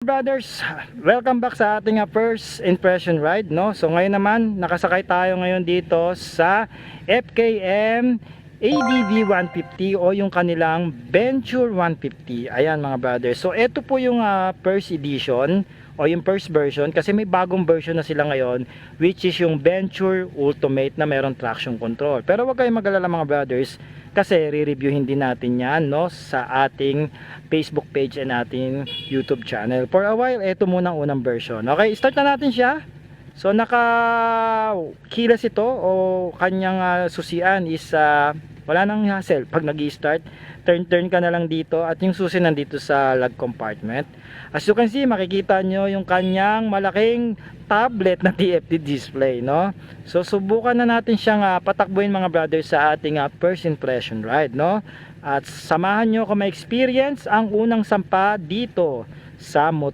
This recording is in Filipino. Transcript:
brothers, welcome back sa ating first impression ride, no? So ngayon naman, nakasakay tayo ngayon dito sa FKM ADV 150 o yung kanilang Venture 150. Ayan mga brothers. So ito po yung first edition o yung first version kasi may bagong version na sila ngayon, which is yung Venture Ultimate na meron traction control. Pero wag kayong mag-alala mga brothers, kasi re-reviewin din natin yan, no, sa ating Facebook page and ating YouTube channel. For a while, ito muna ang unang version. Okay, start na natin siya. So naka keyless ito o kanyang susian is wala nang hassle. Pag nag-i-start, turn ka na lang dito at yung susi nandito sa lug compartment. As you can see, makikita nyo yung kanyang malaking tablet na TFT display, no? So subukan na natin siyang patakbuhin mga brothers sa ating first impression ride, no? At samahan nyo kung ma-experience ang unang sampa dito sa motor.